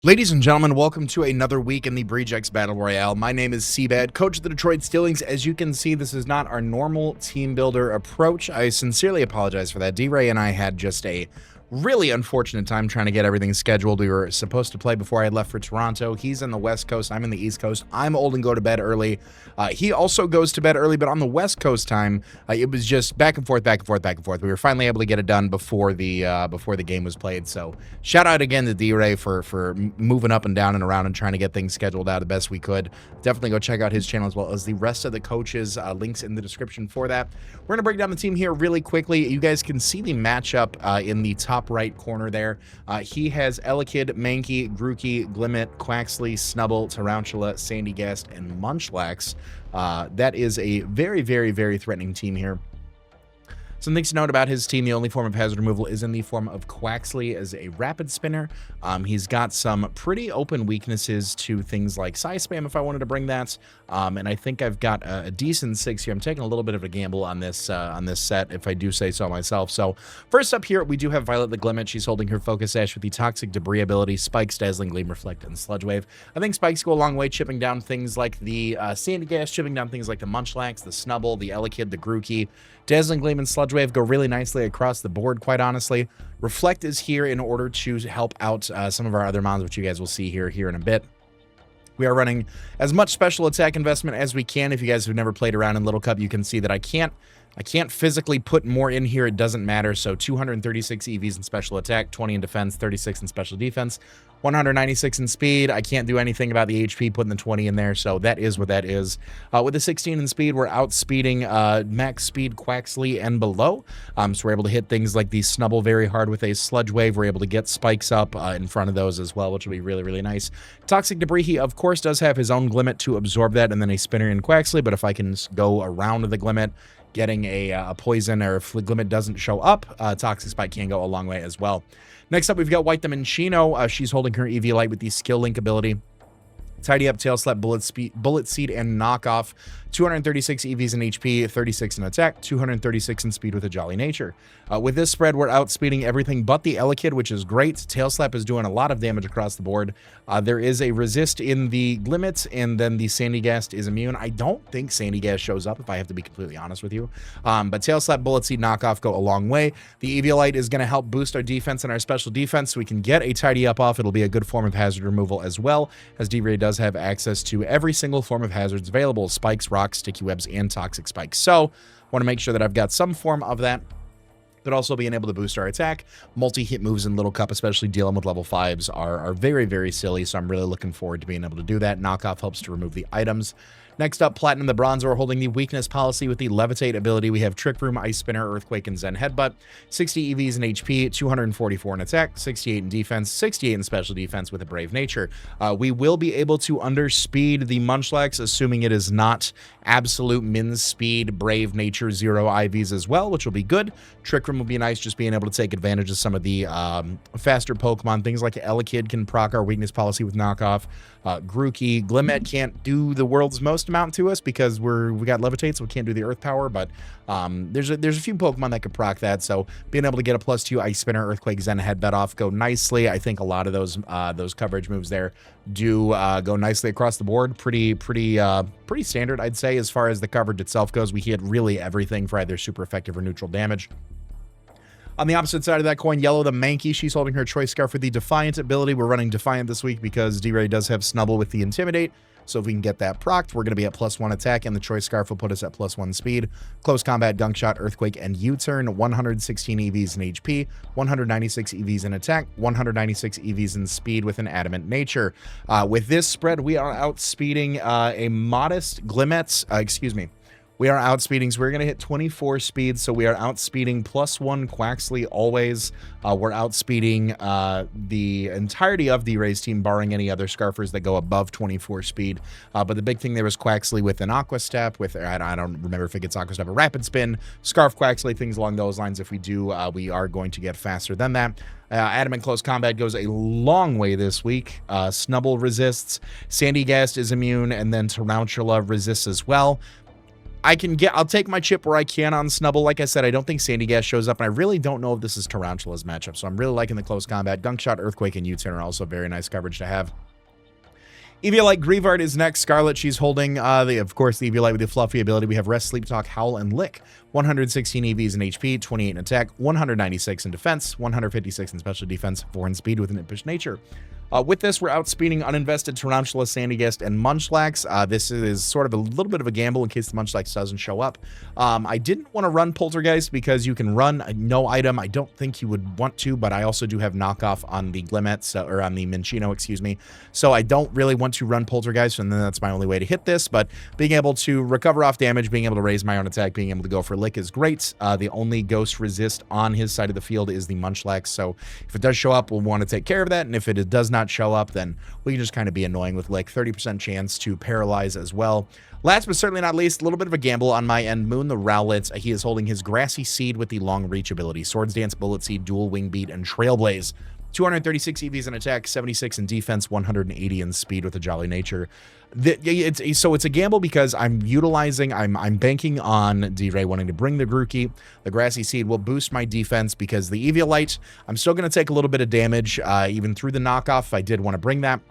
Ladies and gentlemen, welcome to another week in the BBR Battle Royale. My name is CBAD, coach of the Detroit Steelings. As you can see, this is not our normal team builder approach. I sincerely apologize for that. D-Ray and I had just a really unfortunate time trying to get everything scheduled. We were supposed to play before I left for Toronto. He's in the West Coast. I'm in the East Coast. I'm old and go to bed early. He also goes to bed early, but on the West Coast time, it was just back and forth, back and forth, back and forth. We were finally able to get it done before the game was played. So shout out again to D-Ray for moving up and down and around and trying to get things scheduled out the best we could. Definitely go check out his channel as well as the rest of the coaches. Links in the description for that. We're going to break down the team here really quickly. You guys can see the matchup in the top right corner there. He has Elekid, Mankey, Grookey, Glimmet, Quaxley, Snubble, Tarantula, Sandygast, and Munchlax. That is a very, very, very threatening team here. Some things to note about his team: the only form of hazard removal is in the form of Quaxley as a rapid spinner. He's got some pretty open weaknesses to things like size spam if I wanted to bring that. And I think I've got a decent 6 here. I'm taking a little bit of a gamble on this set, if I do say so myself. So first up here, we do have Violet the Glimmet. She's holding her Focus Sash with the Toxic Debris ability, Spikes, Dazzling Gleam, Reflect, and Sludge Wave. I think Spikes go a long way, chipping down things like the Sandygast, chipping down things like the Munchlax, the Snubble, the Elekid, the Grookey. Dazzling Gleam and Sludge Wave go really nicely across the board, quite honestly. Reflect is here in order to help out some of our other mons, which you guys will see here in a bit. We are running as much special attack investment as we can. If you guys have never played around in Little Cup, you can see that I can't physically put more in here. It doesn't matter. So 236 EVs in special attack, 20 in defense, 36 in special defense, 196 in speed. I can't do anything about the HP putting the 20 in there, so that is what that is. With the 16 in speed, we're outspeeding max speed Quaxley and below. So we're able to hit things like the Snubble very hard with a Sludge Wave. We're able to get spikes up in front of those as well, which will be really, really nice. Toxic Debris, he of course does have his own Glimmet to absorb that, and then a Spinner in Quaxley, but if I can go around the Glimmet, getting a poison, or if the Glimmet doesn't show up, Toxic Spike can go a long way as well. Next up, we've got White the Minccino. She's holding her EV Light with the Skill Link ability. Tidy Up, Tail Slap, Bullet Seed, and Knockoff. 236 EVs in HP, 36 in attack, 236 in speed with a Jolly Nature. With this spread, we're outspeeding everything but the Elekid, which is great. Tail Slap is doing a lot of damage across the board. There is a resist in the Glimmet, and then the Sandygast is immune. I don't think Sandygast shows up, if I have to be completely honest with you. But Tail Slap, Bullet Seed, Knockoff go a long way. The Eviolite is going to help boost our defense and our special defense, so we can get a Tidy Up off. It'll be a good form of hazard removal as well, as D-Ray does have access to every single form of hazards available: spikes, rocks, sticky webs, and toxic spikes. So want to make sure that I've got some form of that, but also being able to boost our attack. Multi-hit moves in Little Cup, especially dealing with level 5s, are very, very silly, so I'm really looking forward to being able to do that. Knockoff helps to remove the items. Next up, Platinum the Bronze. We're holding the Weakness Policy with the Levitate ability. We have Trick Room, Ice Spinner, Earthquake, and Zen Headbutt. 60 EVs in HP, 244 in attack, 68 in defense, 68 in special defense with a Brave Nature. We will be able to underspeed the Munchlax, assuming it is not absolute min speed, Brave Nature, 0 IVs as well, which will be good. Trick Room will be nice, just being able to take advantage of some of the faster Pokemon. Things like Elekid can proc our Weakness Policy with Knockoff. Grookey, Glimmet can't do the world's most amount to us because we got Levitate, so we can't do the Earth Power, but there's a few Pokemon that could proc that, so being able to get a +2 Ice Spinner, Earthquake, Zen Headbutt off go nicely. I think a lot of those coverage moves there do go nicely across the board. Pretty standard, I'd say, as far as the coverage itself goes. We hit really everything for either super effective or neutral damage. On the opposite side of that coin, Yellow the Mankey. She's holding her Choice Scarf with the Defiant ability. We're running Defiant this week because D-Ray does have Snubble with the Intimidate. So if we can get that procced, we're going to be at +1 attack, and the Choice Scarf will put us at +1 speed. Close Combat, Gunk Shot, Earthquake, and U-Turn. 116 EVs in HP, 196 EVs in attack, 196 EVs in speed with an Adamant Nature. With this spread, we are outspeeding a modest Glimmet. We are outspeeding, so we're going to hit 24 speed, so we are outspeeding +1 Quaxley always. We're outspeeding the entirety of D-Ray's team, barring any other Scarfers that go above 24 speed. But the big thing there was Quaxley with an Aqua Step, with, I don't remember if it gets Aqua Step, a Rapid Spin, Scarf Quaxley, things along those lines. If we do, we are going to get faster than that. Adamant Close Combat goes a long way this week. Snubble resists, Sandygast is immune, and then Tarantula resists as well. I'll take my chip where I can on Snubble. Like I said, I don't think Sandy Gas shows up, and I really don't know if this is Tarantula's matchup, so I'm really liking the close combat. Gunk Shot, Earthquake, and U-Turn are also very nice coverage to have. Eviolite Grievard is next. Scarlet, she's holding, of course, the Eviolite with the fluffy ability. We have Rest, Sleep Talk, Howl, and Lick. 116 EVs in HP, 28 in attack, 196 in defense, 156 in special defense, 4 in speed with an impish nature. With this, we're outspeeding Uninvested, Tarantula, Sandygast, and Munchlax. This is sort of a little bit of a gamble in case the Munchlax doesn't show up. I didn't want to run Poltergeist because you can run no item. I don't think you would want to, but I also do have knockoff on the Glimmet, or on the Minccino, excuse me. So I don't really want to run Poltergeist, and then that's my only way to hit this. But being able to recover off damage, being able to raise my own attack, being able to go for Lick is great. The only Ghost Resist on his side of the field is the Munchlax. So if it does show up, we'll want to take care of that. And if it does not show up, then we can just kind of be annoying with Lick. 30% chance to paralyze as well. Last but certainly not least, a little bit of a gamble on my end. Moon the Rowlet. He is holding his Grassy Seed with the long reach ability. Swords Dance, Bullet Seed, Dual Wing Beat, and Trailblaze. 236 EVs in attack, 76 in defense, 180 in speed with a Jolly Nature. So it's a gamble because I'm banking on D-Ray wanting to bring the Grookey. The Grassy Seed will boost my defense because the Eviolite, I'm still going to take a little bit of damage, even through the knockoff if I did want to bring that.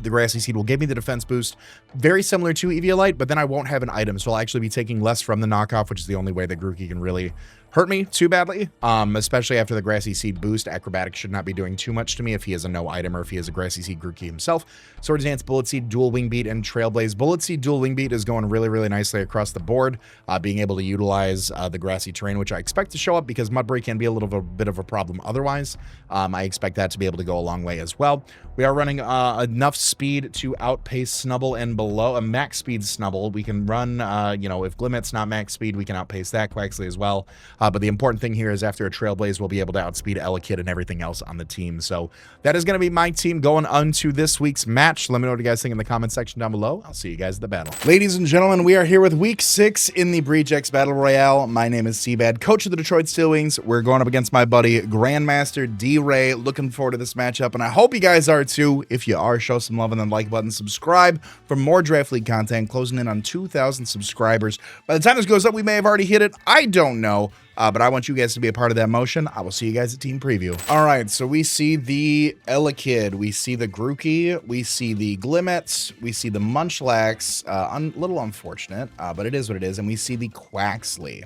The Grassy Seed will give me the defense boost, very similar to Eviolite, but then I won't have an item, so I'll actually be taking less from the knockoff, which is the only way that Grookey can really hurt me too badly, especially after the Grassy Seed boost. Acrobatics should not be doing too much to me if he has a no item or if he has a Grassy Seed Grookey himself. Swords Dance, Bullet Seed, Dual Wing Beat, and Trailblaze. Bullet Seed, Dual Wing Beat is going really, really nicely across the board, being able to utilize the grassy terrain, which I expect to show up because Mudbray can be a bit of a problem otherwise. I expect that to be able to go a long way as well. We are running enough speed to outpace Snubble and below a max speed Snubble. We can run, if Glimmet's not max speed, we can outpace that Quaxley as well. But the important thing here is after a Trailblaze, we'll be able to outspeed Elekid and everything else on the team. So that is going to be my team going on to this week's match. Let me know what you guys think in the comment section down below. I'll see you guys at the battle. Ladies and gentlemen, we are here with week 6 in the BBR Battle Royale. My name is CBAD, coach of the Detroit Steelwings. We're going up against my buddy Grandmaster D-Ray. Looking forward to this matchup, and I hope you guys are too. If you are, show some love on the like button. Subscribe for more Draft League content. Closing in on 2,000 subscribers. By the time this goes up, we may have already hit it. I don't know. But I want you guys to be a part of that motion. I will see you guys at Team Preview. All right, so we see the Elekid, we see the Grookey, we see the Glimmets, we see the Munchlax, a little unfortunate, but it is what it is, and we see the Quaxley.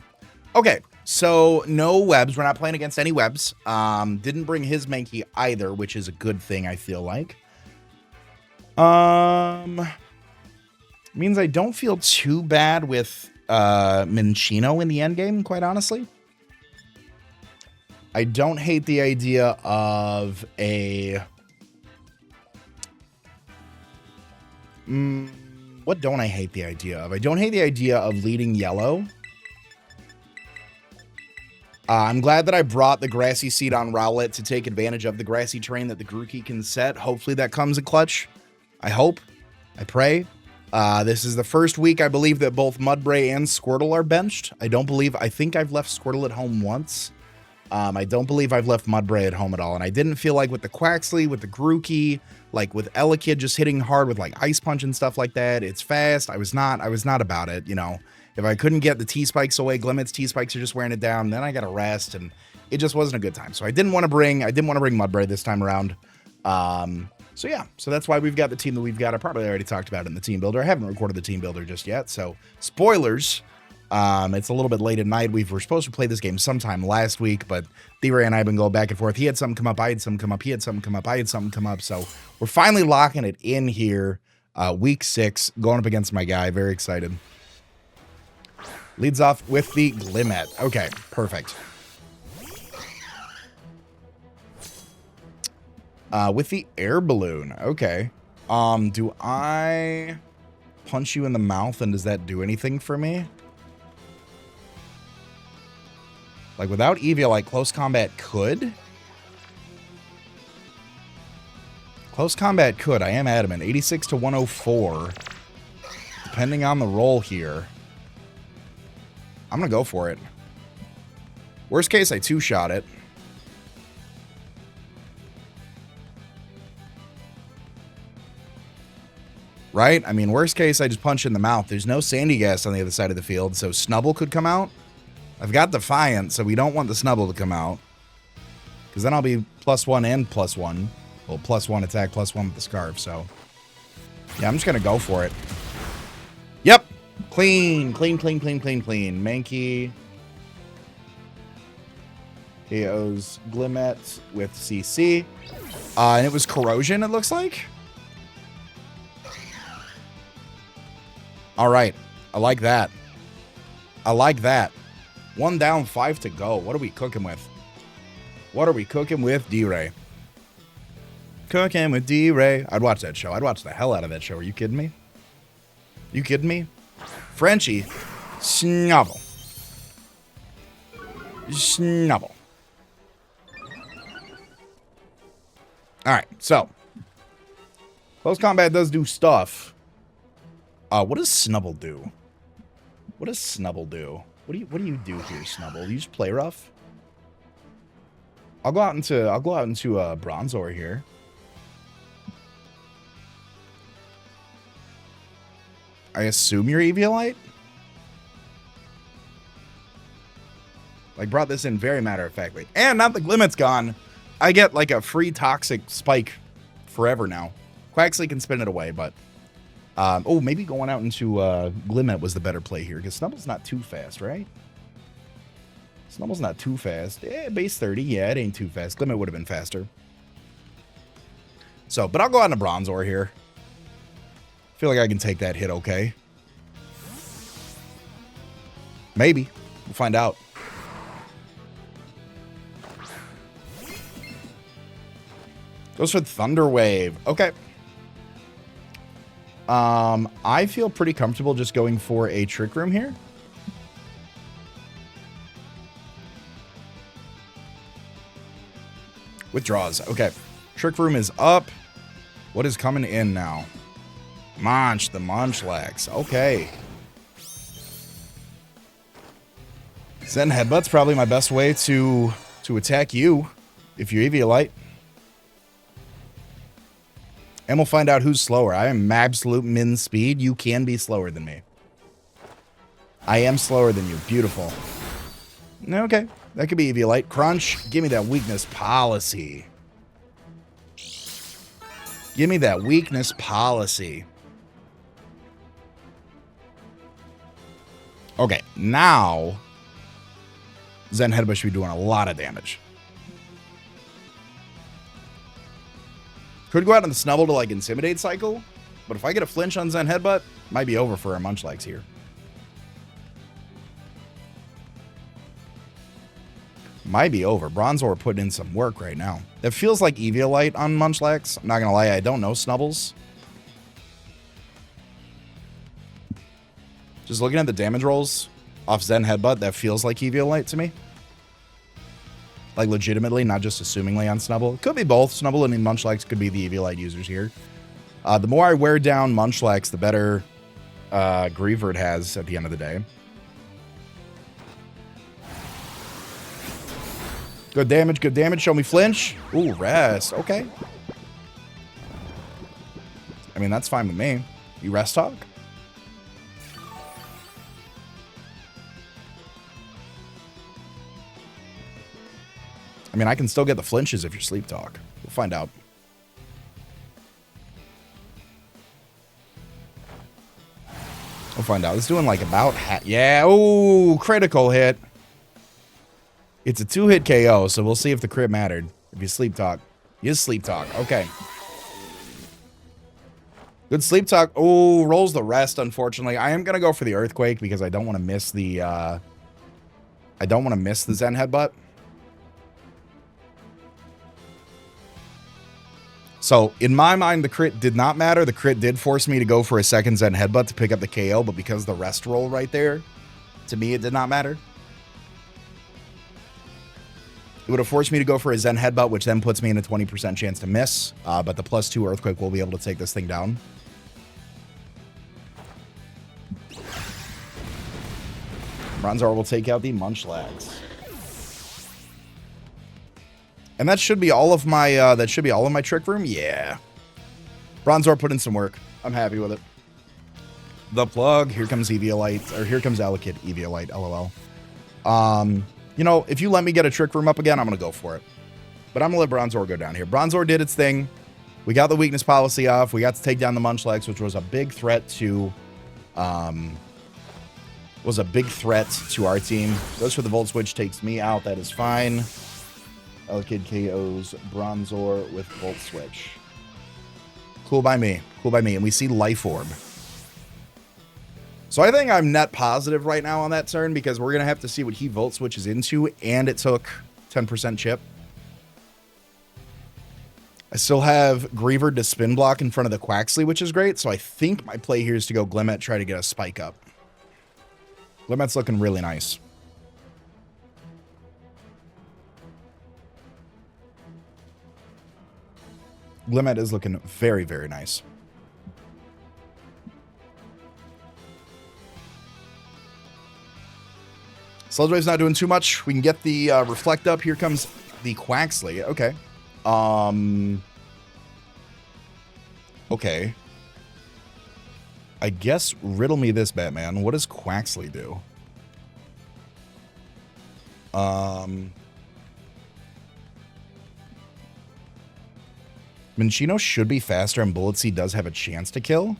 Okay, so no webs. We're not playing against any webs. Didn't bring his Mankey either, which is a good thing, I feel like. Means I don't feel too bad with Minccino in the endgame, quite honestly. I don't hate the idea of a... what don't I hate the idea of? I don't hate the idea of leading yellow. I'm glad that I brought the Grassy Seed on Rowlet to take advantage of the grassy terrain that the Grookey can set. Hopefully that comes in clutch. I hope. I pray. This is the first week, I believe, that both Mudbray and Squirtle are benched. I think I've left Squirtle at home once. I don't believe I've left Mudbray at home at all. And I didn't feel like with the Quaxley, with the Grookey, like with Elekid just hitting hard with like Ice Punch and stuff like that. It's fast. I was not about it, you know. If I couldn't get the T-Spikes away, Glimmet's T-Spikes are just wearing it down, then I got to rest, and it just wasn't a good time. So I didn't want to bring Mudbray this time around. So yeah, so that's why we've got the team that we've got. I probably already talked about it in the team builder. I haven't recorded the team builder just yet, so spoilers. It's a little bit late at night. We were supposed to play this game sometime last week, but D-Ray and I have been going back and forth. He had something come up, I had something come up, he had something come up, I had something come up. So we're finally locking it in here. Week 6, going up against my guy. Very excited. Leads off with the Glimmet. Okay, perfect. With the air balloon. Okay. Do I punch you in the mouth and does that do anything for me? Like without Eevee, like close combat could? Close combat could. I am adamant. 86 to 104. Depending on the roll here. I'm going to go for it. Worst case, I two-shot it. Right? I mean, worst case, I just punch in the mouth. There's no Sandy Gas on the other side of the field, so Snubble could come out. I've got Defiant, so we don't want the Snubble to come out. Because then I'll be +1 and +1. Well, +1 attack, +1 with the Scarf, so... Yeah, I'm just going to go for it. Yep! Clean, clean, clean, clean, clean, clean. Mankey... KO's Glimmet with CC. And it was Corrosion, it looks like. All right. I like that. I like that. 1 down, 5 to go. What are we cooking with? What are we cooking with, D-Ray? Cooking with D-Ray. I'd watch that show. I'd watch the hell out of that show. Are you kidding me? You kidding me? Frenchie. Snubble. Snubble. All right, so close combat does do stuff. What does Snubble do? What does Snubble do? What do you do here, Snubble? You just play rough? I'll go out into Bronzor here. I assume you're Eviolite? Like, brought this in very matter-of-factly. And now the Glimmet's gone, I get, like, a free Toxic Spike forever now. Quaxley can spin it away, but... oh, maybe going out into Glimmet was the better play here, because Snubble's not too fast, right? Snubble's not too fast. Base 30, yeah, it ain't too fast. Glimmet would have been faster. So, but I'll go out into Bronzor here. Feel like I can take that hit okay. Maybe. We'll find out. Goes for Thunder Wave. Okay. I feel pretty comfortable just going for a Trick Room here. Withdraws. Okay. Trick Room is up. What is coming in now? Munch, the Munchlax. Okay. Zen Headbutt's probably my best way to attack you if you're Eviolite. And we'll find out who's slower. I am absolute min speed. You can be slower than me. I am slower than you. Beautiful. Okay. That could be Eviolite. Crunch. Give me that weakness policy. Give me that weakness policy. Okay. Now, Zen Headbutt should be doing a lot of damage. Could go out on the Snubble to, like, Intimidate cycle. But if I get a flinch on Zen Headbutt, might be over for our Munchlax here. Might be over. Bronzor put in some work right now. It feels like Eviolite on Munchlax. I'm not going to lie, I don't know Snubbles. Just looking at the damage rolls off Zen Headbutt, that feels like Eviolite to me. Like, legitimately, not just assumingly on Snubble. It could be both. Snubble and Munchlax could be the Eviolite users here. The more I wear down Munchlax, the better Griever it has at the end of the day. Good damage, good damage. Show me flinch. Ooh, rest. Okay. I mean, that's fine with me. You rest talk? I mean, I can still get the flinches if you're sleep talk. We'll find out. We'll find out. It's doing like about yeah. Oh, critical hit. It's a 2-hit KO, so we'll see if the crit mattered. If you sleep talk. You sleep talk. Okay. Good sleep talk. Oh, rolls the rest, unfortunately. I am going to go for the Earthquake because I don't want to miss the I don't want to miss the Zen Headbutt. So, in my mind, the crit did not matter. The crit did force me to go for a second Zen Headbutt to pick up the KO, but because the rest roll right there, to me, it did not matter. It would have forced me to go for a Zen Headbutt, which then puts me in a 20% chance to miss, but the +2 Earthquake will be able to take this thing down. Bronzor will take out the Munchlax. And that should be all of my Trick Room. Yeah. Bronzor put in some work. I'm happy with it. The plug. Here comes Eviolite. Or here comes Alakid Eviolite. LOL. You know, if you let me get a Trick Room up again, I'm going to go for it. But I'm going to let Bronzor go down here. Bronzor did its thing. We got the weakness policy off. We got to take down the Munchlax, which was a big threat to... our team. Goes for the Volt Switch, takes me out. That is fine. Alakid KOs Bronzor with Volt Switch. Cool by me. Cool by me. And we see Life Orb. So I think I'm net positive right now on that turn because we're going to have to see what he Volt Switches into, and it took 10% chip. I still have Griever to spin block in front of the Quaxley, which is great. So I think my play here is to go Glimmet, try to get a spike up. Glimmet's looking really nice. Glimmet is looking very, very nice. Sludge not doing too much. We can get the Reflect up. Here comes the Quaxley. Okay. Okay. I guess riddle me this, Batman. What does Quaxley do? Minccino should be faster, and Bullet Seed does have a chance to kill.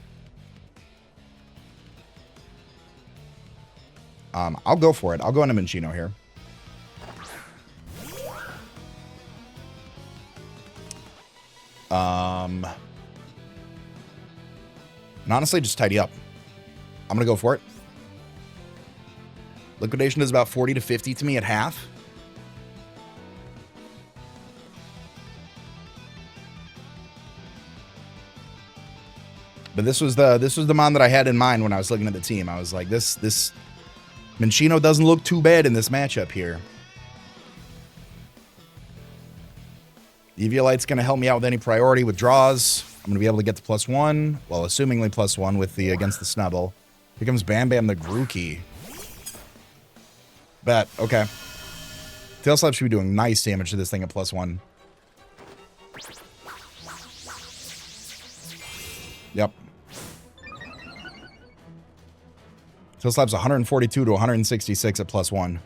I'll go for it. I'll go into Minccino here. And honestly, just tidy up. I'm going to go for it. Liquidation is about 40 to 50 to me at half. But this was the mon that I had in mind when I was looking at the team. I was like, this Minccino doesn't look too bad in this matchup here. Eviolite's going to help me out with any priority with draws. I'm going to be able to get to +1. Well, assumingly +1 with the against the Snubble. Here comes Bam Bam the Grookey. Bet. Okay. Tail Slap should be doing nice damage to this thing at +1. Yep. Tail Slap's 142 to 166 at +1.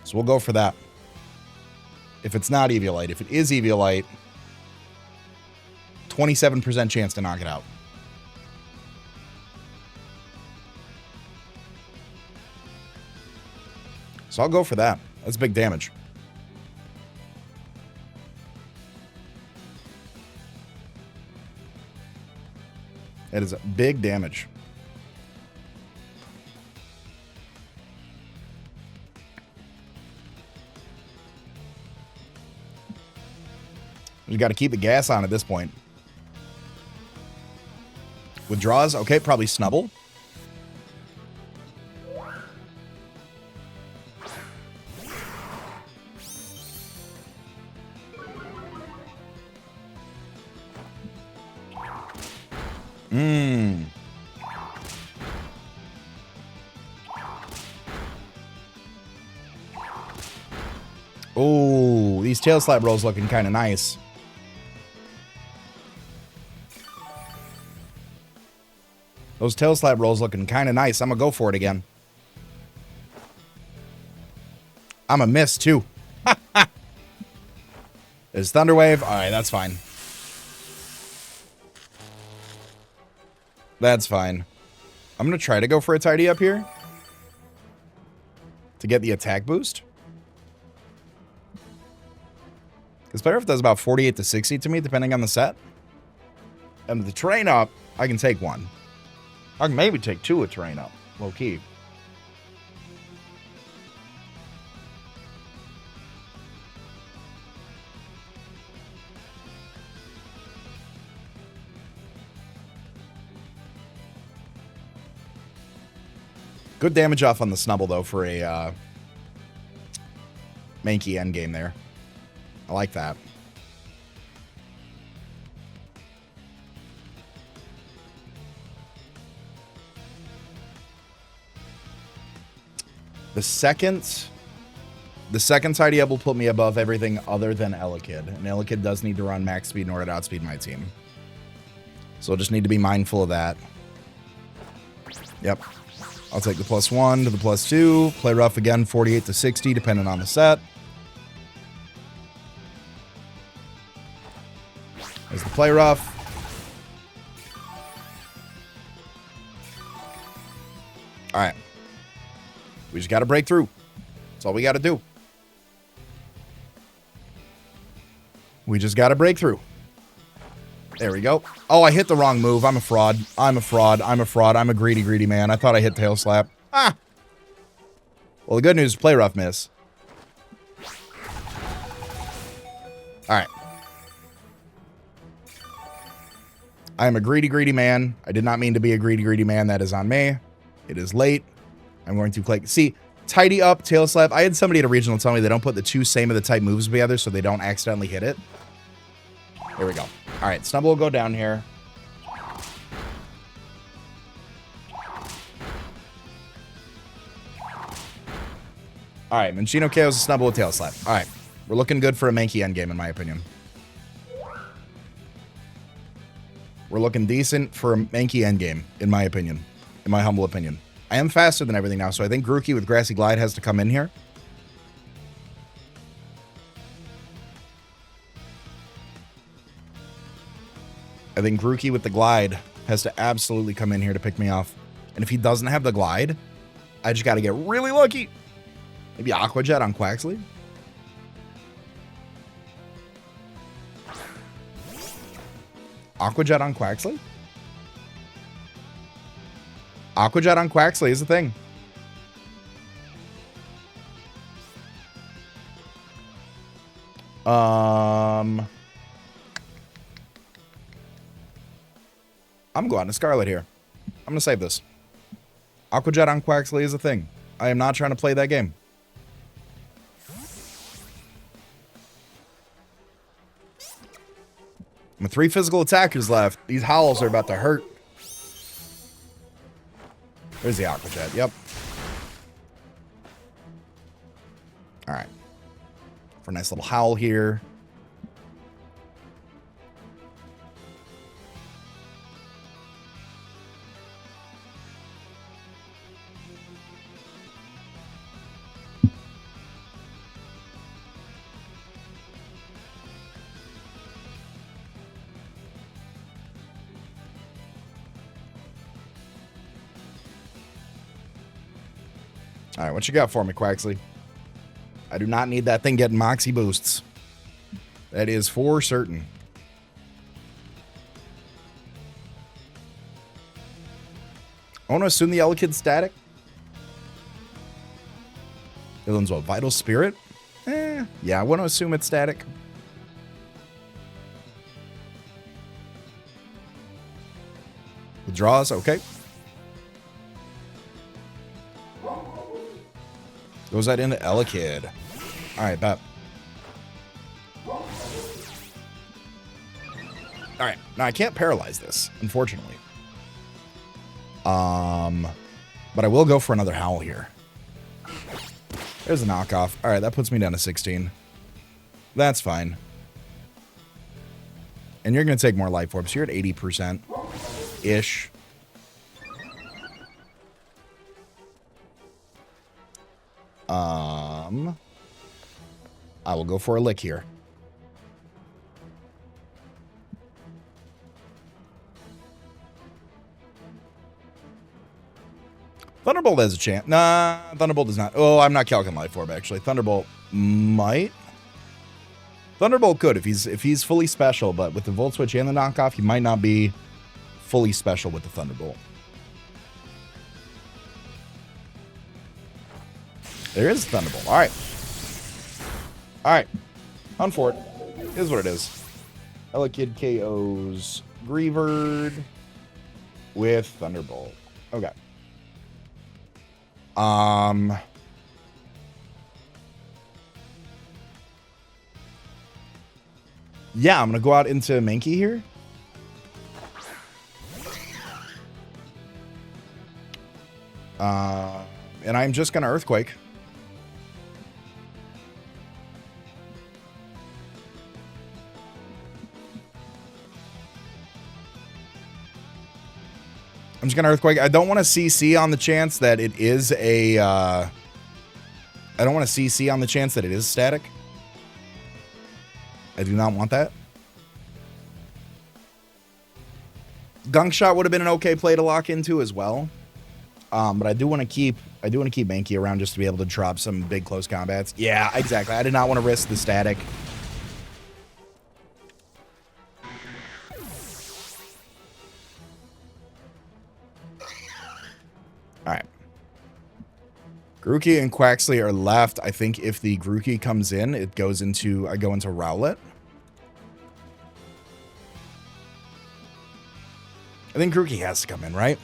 So we'll go for that. If it's not Eviolite. If it is Eviolite, 27% chance to knock it out. So I'll go for that. That's big damage. That is big damage. We got to keep the gas on at this point. With draws, okay, probably Snubble. Oh, these Tail Slap rolls looking kind of nice. Those Tail Slap rolls looking kind of nice. I'm going to go for it again. I'm a miss, too. There's Thunderwave. All right, that's fine. That's fine. I'm going to try to go for a tidy up here to get the attack boost. Because Player does about 48 to 60 to me, depending on the set. And with the terrain up, I can take one. I can maybe take two with terrain up. Low key. Good damage off on the Snubble, though, for a Mankey endgame there. I like that. The second The second Tidy Up will put me above everything other than Elekid. And Elekid does need to run max speed in order to outspeed my team. So I'll just need to be mindful of that. Yep. I'll take the +1 to the +2. Play rough again, 48 to 60, depending on the set. There's the play rough. All right. We just got to break through. That's all we got to do. We just got to break through. There we go. Oh, I hit the wrong move. I'm a fraud. I'm a fraud. I'm a fraud. I'm a greedy, greedy man. I thought I hit tail slap. Ah! Well, the good news is play rough miss. All right. I am a greedy, greedy man. I did not mean to be a greedy, greedy man. That is on me. It is late. I'm going to click. See, Tidy Up, tail slap. I had somebody at a regional tell me they don't put the two same of the type moves together so they don't accidentally hit it. Here we go. All right, Snubble will go down here. All right, Minccino KOs a Snubble with tail slap. All right, we're looking good for a Mankey endgame, in my opinion. We're looking decent for a Mankey endgame, in my opinion. In my humble opinion. I am faster than everything now, so I think Grookey with Grassy Glide has to come in here. I think Grookey with the Glide has to absolutely come in here to pick me off. And if he doesn't have the Glide, I just got to get really lucky. Maybe Aqua Jet on Quaxley. Aqua Jet on Quaxley? Aqua Jet on Quaxley is the thing. I'm going to Scarlet here. I'm going to save this. Aqua Jet on Quaxley is a thing. I am not trying to play that game. With 3 physical attackers left, these howls are about to hurt. There's the Aqua Jet. Yep. All right. For a nice little howl here. All right, what you got for me, Quaxley? I do not need that thing getting Moxie boosts. That is for certain. I want to assume the Elekid's static. Villain's what? Vital Spirit? Yeah, I want to assume it's static. Withdraws, okay. Goes that into Elekid. All right, bet. All right, now I can't paralyze this, unfortunately. But I will go for another howl here. There's a knockoff. All right, that puts me down to 16. That's fine. And you're going to take more life orbs. You're at 80%-ish. I will go for a lick here. Thunderbolt has a chance. Nah, Thunderbolt does not. Oh, I'm not calculating life orb, actually. Thunderbolt might. Thunderbolt could if he's fully special, but with the Volt Switch and the knockoff, he might not be fully special with the Thunderbolt. There is Thunderbolt. All right. All right. On for it. Is what it is. Elekid KOs Grieverd with Thunderbolt. Okay. Yeah, I'm going to go out into Mankey here. And I'm just going to Earthquake. I'm just going to Earthquake. I don't want to CC on the chance that it is a... I don't want to CC on the chance that it is static. I do not want that. Gunk Shot would have been an okay play to lock into as well. But I do want to keep Mankey around just to be able to drop some big close combats. Yeah, exactly. I did not want to risk the static. All right. Grookey and Quaxley are left. I think if the Grookey comes in, I go into Rowlet. I think Grookey has to come in, right?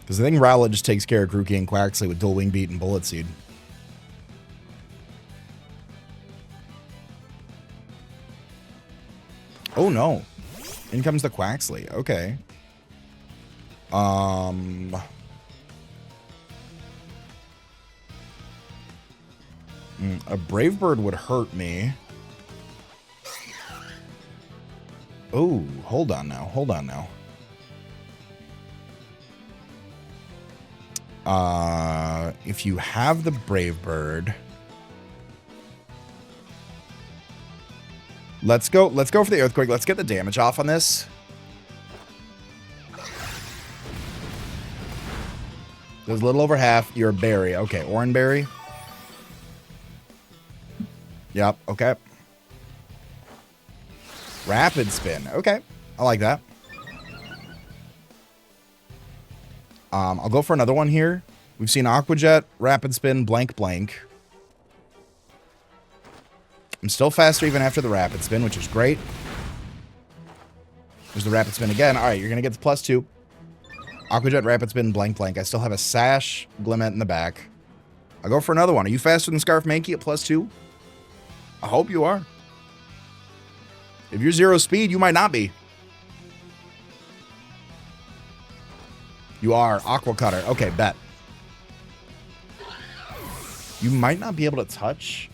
Because I think Rowlet just takes care of Grookey and Quaxley with Dual Wing Beat and Bullet Seed. Oh no. In comes the Quaxley. Okay. A Brave Bird would hurt me. Oh, hold on now. Hold on now. If you have the Brave Bird, let's go for the Earthquake. Let's get the damage off on this. There's a little over half. You're a berry. Okay, Oran Berry. Yep, okay. Rapid Spin. Okay, I like that. I'll go for another one here. We've seen Aqua Jet, Rapid Spin, blank, blank. I'm still faster even after the Rapid Spin, which is great. There's the Rapid Spin again. All right, you're going to get the +2. Aqua Jet, Rapid Spin, blank, blank. I still have a Sash, Glimmet in the back. I'll go for another one. Are you faster than Scarf Mankey at +2? I hope you are. If you're 0 speed, you might not be. You are. Aqua Cutter. Okay, bet. You might not be able to touch.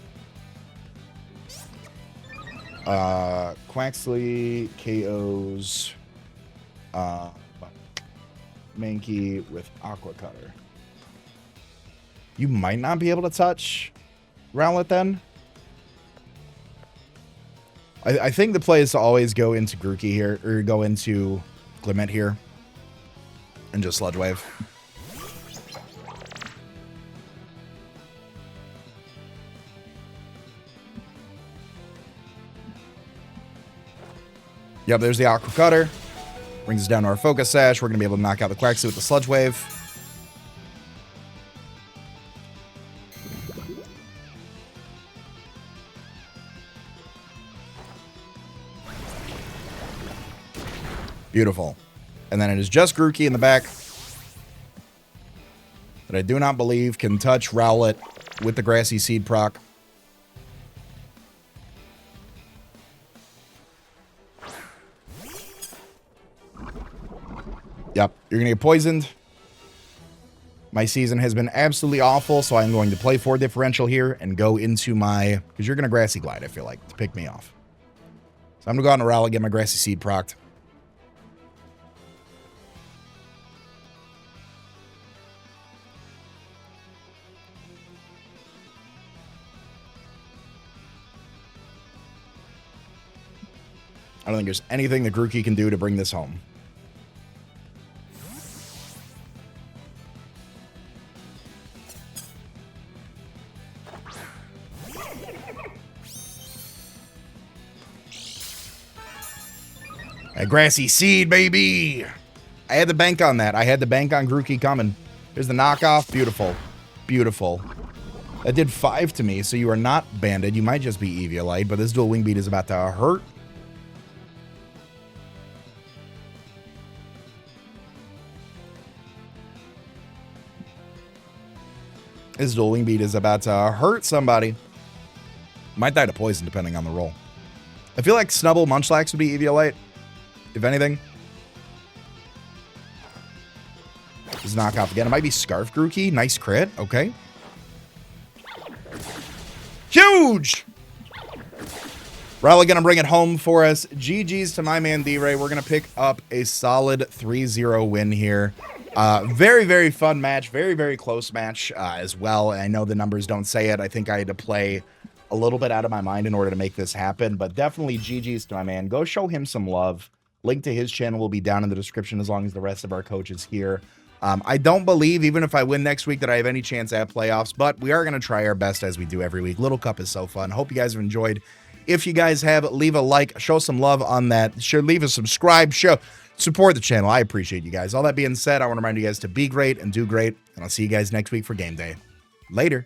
Quaxley KOs Mankey with Aqua Cutter. You might not be able to touch Rowlet then. I think the play is to always go into Grookey here, or go into Glimmet here, and just Sludge Wave. Yep, there's the Aqua Cutter. Brings us down to our Focus Sash. We're going to be able to knock out the Quaxley with the Sludge Wave. Beautiful. And then it is just Grookey in the back that I do not believe can touch Rowlet with the Grassy Seed proc. Yep, you're going to get poisoned. My season has been absolutely awful, so I'm going to play 4 differential here and go into my... Because you're going to Grassy Glide, I feel like, to pick me off. So I'm going to go out and Rowlet, get my Grassy Seed procced. I don't think there's anything that Grookey can do to bring this home. A Grassy Seed, baby! I had the bank on that. I had the bank on Grookey coming. Here's the knockoff. Beautiful. Beautiful. That did 5 to me, so you are not banded. You might just be Eviolite, but this Dual Wing Beat is about to hurt. This Dual Wing Beat is about to hurt somebody. Might die to poison, depending on the roll. I feel like Snubble Munchlax would be Eviolite, if anything. This is knockoff again. It might be Scarf Grookey. Nice crit. Okay. huge. Rally gonna bring it home for us. GG's to my man D-Ray. We're gonna pick up a solid 3-0 win here. Very, very fun match. Very, very close match as well. I know the numbers don't say it. I think I had to play a little bit out of my mind in order to make this happen, but definitely GG's to my man. Go show him some love. Link to his channel will be down in the description as long as the rest of our coaches here. I don't believe, even if I win next week, that I have any chance at playoffs, but we are going to try our best as we do every week. Little Cup is so fun. Hope you guys have enjoyed. If you guys have, leave a like, show some love on that. Sure, leave a subscribe, support the channel. I appreciate you guys. All that being said, I want to remind you guys to be great and do great, and I'll see you guys next week for game day. Later.